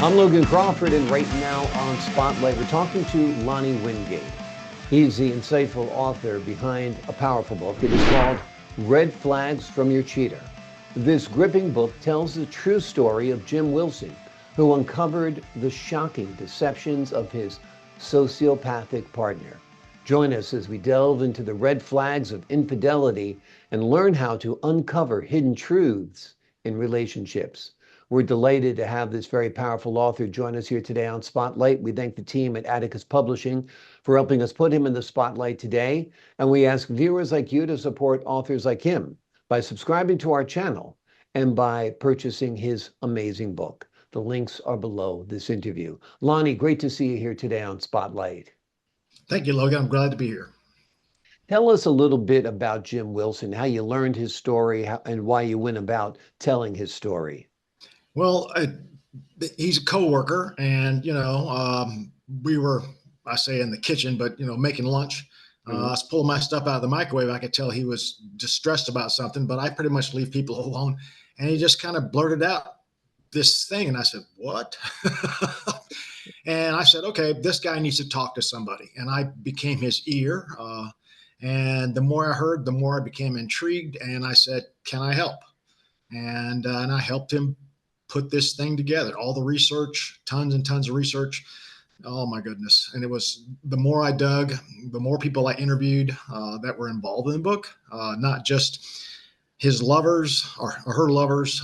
I'm Logan Crawford, and right now on Spotlight, we're talking to Lani Wingate. He's the insightful author behind a powerful book. It is called Red Flags from Your Cheater. This gripping book tells the true story of Jim Wilson, who uncovered the shocking deceptions of his sociopathic partner. Join us as we delve into the red flags of infidelity and learn how to uncover hidden truths in relationships. We're delighted to have this very powerful author join us here today on Spotlight. We thank the team at Atticus Publishing for helping us put him in the spotlight today. And we ask viewers like you to support authors like him by subscribing to our channel and by purchasing his amazing book. The links are below this interview. Lani, great to see you here today on Spotlight. Thank you, Logan. I'm glad to be here. Tell us a little bit about Jim Wilson, how you learned his story, and why you went about telling his story. Well, he's a coworker, and we were, I say, in the kitchen, but making lunch. I was pulling my stuff out of the microwave. I could tell he was distressed about something, but I pretty much leave people alone. And he just kind of blurted out this thing, and I said, "What?" And I said, "Okay, this guy needs to talk to somebody." And I became his ear. And the more I heard, the more I became intrigued. And I said, "Can I help?" And I helped him put this thing together, all the research, tons and tons of research. Oh my goodness. And it was, the more I dug, the more people I interviewed that were involved in the book, not just his lovers or her lovers,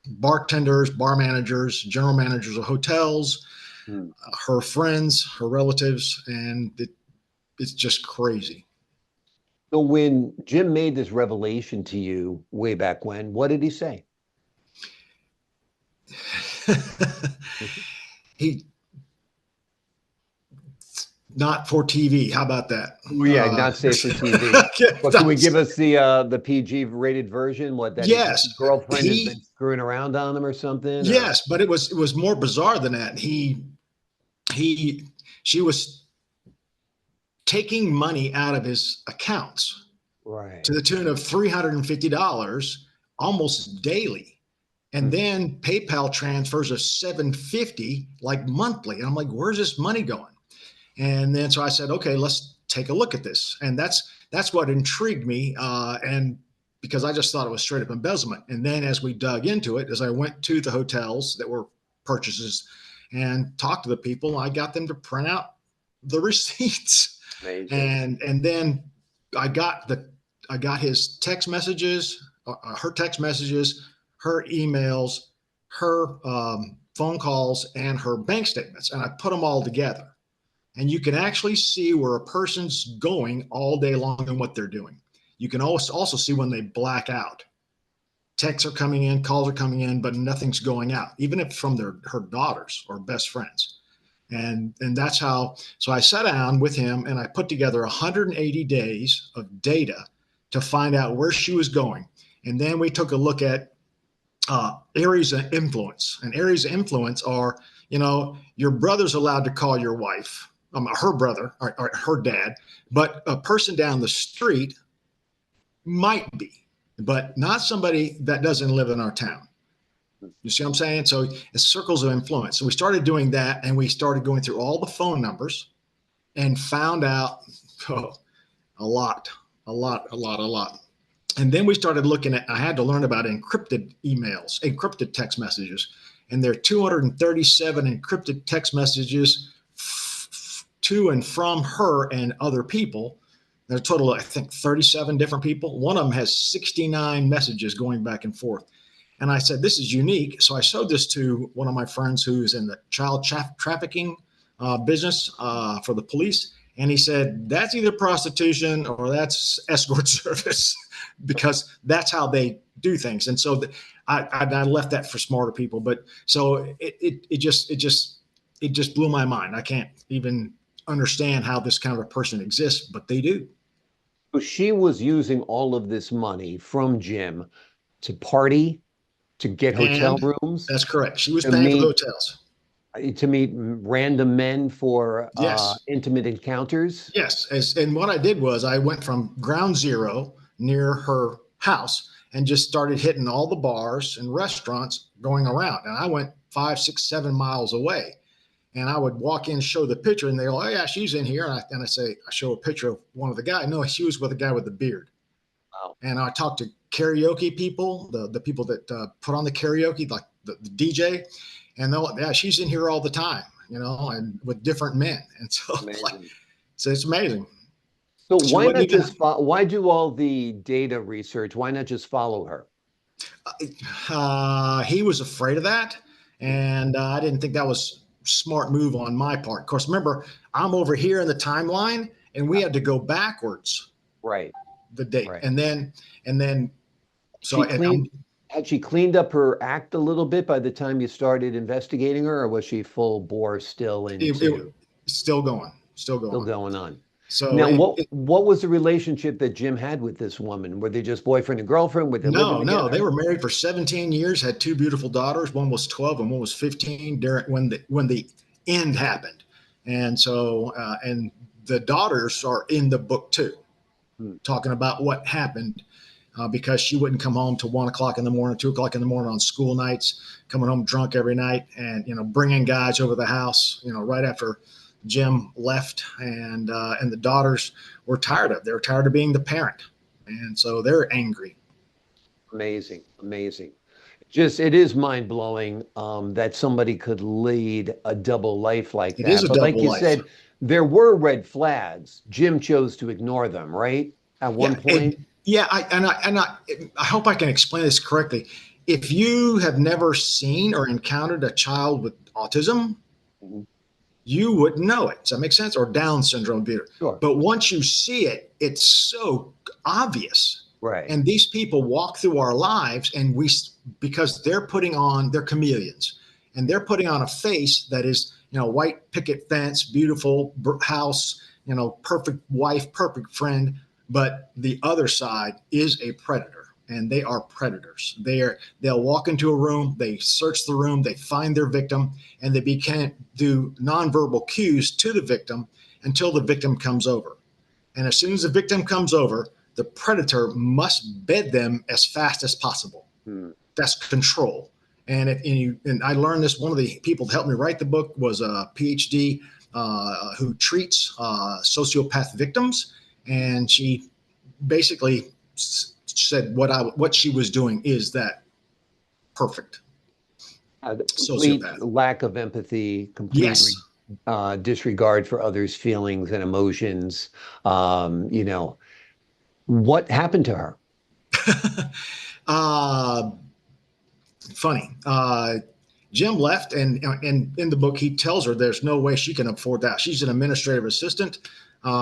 bartenders, bar managers, general managers of hotels, her friends, her relatives, and it's just crazy. So when Jim made this revelation to you way back when, what did he say? He, not for TV. How about that? Oh, yeah, not safe for TV. Well, can we give us the PG rated version? What that yes, his girlfriend has been screwing around on him or something? Yes, but it was more bizarre than that. She was taking money out of his accounts, right, to the tune of $350 almost daily. And then PayPal transfers of $750 like monthly. And I'm like, where's this money going? And then so I said, okay, let's take a look at this. And that's what intrigued me. And because I just thought it was straight up embezzlement. And then as we dug into it, as I went to the hotels that were purchases and talked to the people, I got them to print out the receipts. Amazing. And then I got his text messages, her text messages, her emails, her phone calls, and her bank statements. And I put them all together. And you can actually see where a person's going all day long and what they're doing. You can also see when they black out. Texts are coming in, calls are coming in, but nothing's going out, even if from her daughters or best friends. And that's how, so I sat down with him and I put together 180 days of data to find out where she was going. And then we took a look at areas of influence. And areas of influence are, your brother's allowed to call your wife, her brother or her dad, but a person down the street might be, but not somebody that doesn't live in our town. You see what I'm saying? So it's circles of influence. So we started doing that, and we started going through all the phone numbers and found out a lot. And then we started looking at, I had to learn about encrypted emails, encrypted text messages. And there are 237 encrypted text messages to and from her and other people. There's a total of, I think, 37 different people. One of them has 69 messages going back and forth. And I said, this is unique. So I showed this to one of my friends who's in the child trafficking business for the police. And he said, that's either prostitution or that's escort service, because that's how they do things. And so I left that for smarter people. But so it just blew my mind. I can't even understand how this kind of a person exists, but they do. So she was using all of this money from Jim to party, to get hotel rooms. That's correct. She was paying for the hotels. To meet random men for intimate encounters. Yes. And what I did was I went from ground zero near her house and just started hitting all the bars and restaurants going around. And I went 5, 6, 7 miles away. And I would walk in, show the picture, and they go, "Oh yeah, she's in here." And I say, I show a picture of one of the guys. No, she was with a guy with the beard. Wow. And I talked to karaoke people, the people that put on the karaoke, like the DJ, and they're like, "Yeah, she's in here all the time, and with different men." And so, so it's amazing. So She why wasn't not even. just why do all the data research? Why not just follow her? He was afraid of that, and I didn't think that was a smart move on my part. Of course, remember, I'm over here in the timeline, and we had to go backwards. Right. The date, Right. and then so had she cleaned up her act a little bit by the time you started investigating her, or was she full bore still into still going. still going on? So Now, what was the relationship that Jim had with this woman? Were they just boyfriend and girlfriend? Were they living together? No, they were married for 17 years, had 2 beautiful daughters. One was 12 and one was 15 during when the end happened. And so and the daughters are in the book too, talking about what happened. Because she wouldn't come home till 1 o'clock in the morning, 2 o'clock in the morning on school nights, coming home drunk every night, and bringing guys over the house, right after Jim left, and the daughters were tired of. They were tired of being the parent, and so they're angry. Amazing. Just it is mind blowing that somebody could lead a double life like that. It is a but like double you life. said, there were red flags. Jim chose to ignore them, right? At one point. I hope I can explain this correctly. If you have never seen or encountered a child with autism, you wouldn't know it. Does that make sense? Or Down syndrome, Sure. But once you see it, it's so obvious. Right. And these people walk through our lives, and because they're chameleons, and they're putting on a face that is, white picket fence, beautiful house, perfect wife, perfect friend. But the other side is a predator, and they are predators. They'll walk into a room, they search the room, they find their victim, and they can't do nonverbal cues to the victim until the victim comes over. And as soon as the victim comes over, the predator must bed them as fast as possible. That's control. And I learned this. One of the people that helped me write the book was a PhD who treats sociopath victims. And she basically said what she was doing is that perfect. Complete lack of empathy, complete disregard for others' feelings and emotions. What happened to her? Funny. Jim left, and in the book, he tells her there's no way she can afford that. She's an administrative assistant,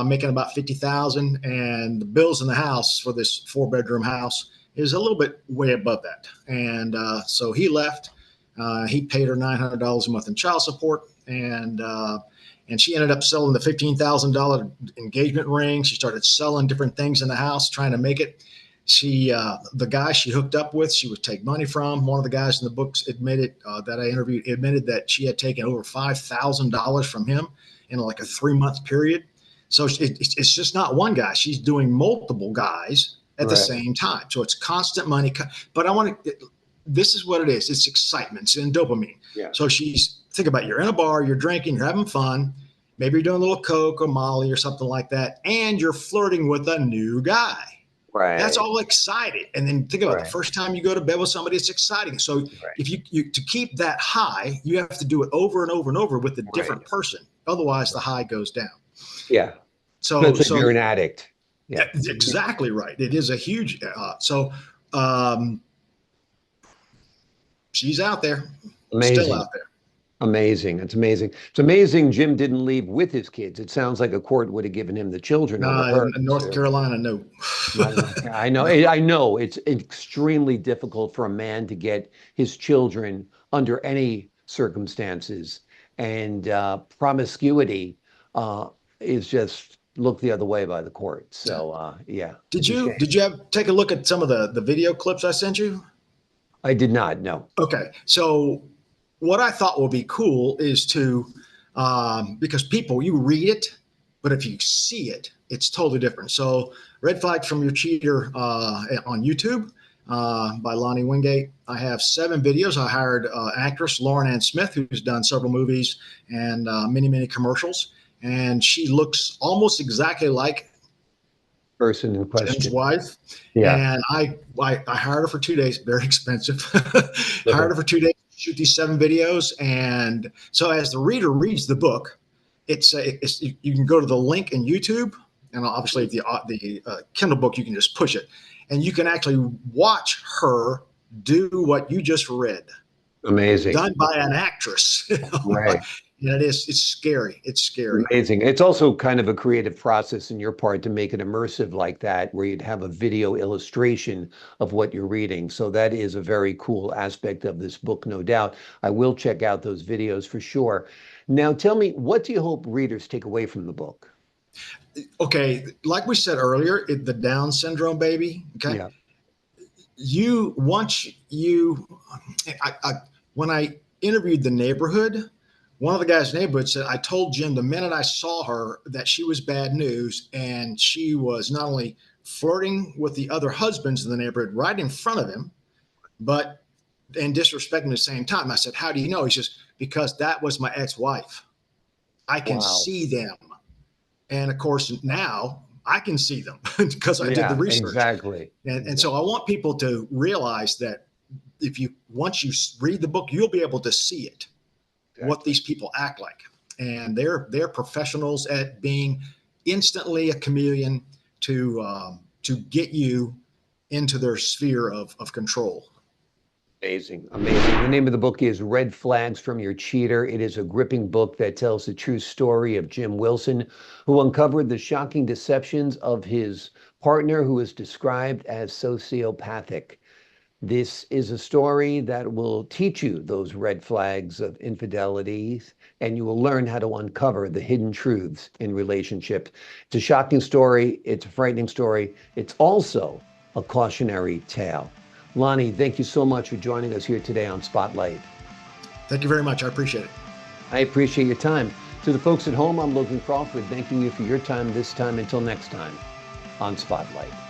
making about $50,000, and the bills in the house for this 4-bedroom house is a little bit way above that. And so he left. He paid her $900 a month in child support, and she ended up selling the $15,000 engagement ring. She started selling different things in the house, trying to make it. The guy she hooked up with, she would take money from. One of the guys in the books admitted that I interviewed admitted that she had taken over $5,000 from him in like a 3-month period. So it's just not one guy. She's doing multiple guys at the same time. So it's constant money. But this is what it is. It's excitement and dopamine. Yeah. So think about it. You're in a bar, you're drinking, you're having fun. Maybe you're doing a little Coke or Molly or something like that. And you're flirting with a new guy. Right. That's all excited. And then think about the first time you go to bed with somebody, it's exciting. So if you to keep that high, you have to do it over and over and over with a different person. Otherwise, the high goes down. Yeah. So you're an addict. Yeah, exactly right. It is a huge. She's out there. Amazing. Still out there. Amazing. It's amazing. It's amazing Jim didn't leave with his kids. It sounds like a court would have given him the children over her. In North Carolina, no. I know. It's extremely difficult for a man to get his children under any circumstances. And promiscuity is just looked the other way by the court. So, yeah. Did you take a look at some of the video clips I sent you? I did not, no. Okay. So what I thought would be cool is to, because you read it, but if you see it, it's totally different. So Red Flag from Your Cheater on YouTube, by Lani Wingate. I have 7 videos. I hired actress Lauren Ann Smith, who's done several movies and many commercials. And she looks almost exactly like Person in Tim's question. wife. Yeah. And I hired her for 2 days, very expensive. Hired her for 2 days to shoot these 7 videos. And so as the reader reads the book, it's you can go to the link in YouTube, and obviously the Kindle book, you can just push it, and you can actually watch her do what you just read, Amazing. done by an actress. Right. And it's scary. It's scary. Amazing. It's also kind of a creative process in your part to make it immersive like that, where you'd have a video illustration of what you're reading. So that is a very cool aspect of this book, no doubt. I will check out those videos for sure. Now, tell me, what do you hope readers take away from the book? Okay, like we said earlier, the Down syndrome baby. Okay, Yeah. When I interviewed the neighborhood, one of the guys in the neighborhood said, I told Jim the minute I saw her that she was bad news, and she was not only flirting with the other husbands in the neighborhood right in front of him, but and disrespecting at the same time. I said, how do you know? He says, because that was my ex-wife. I can see them. And of course, now I can see them because I did the research. Exactly. And so I want people to realize that once you read the book, you'll be able to see it, what these people act like. And they're professionals at being instantly a chameleon to get you into their sphere of control. Amazing, amazing. The name of the book is Red Flags from Your Cheater. It is a gripping book that tells the true story of Jim Wilson, who uncovered the shocking deceptions of his partner, who is described as sociopathic. This is a story that will teach you those red flags of infidelity, and you will learn how to uncover the hidden truths in relationships. It's a shocking story. It's a frightening story. It's also a cautionary tale. Lani, thank you so much for joining us here today on Spotlight. Thank you very much. I appreciate it. I appreciate your time. To the folks at home, I'm Logan Crawford, thanking you for your time this time. Until next time on Spotlight.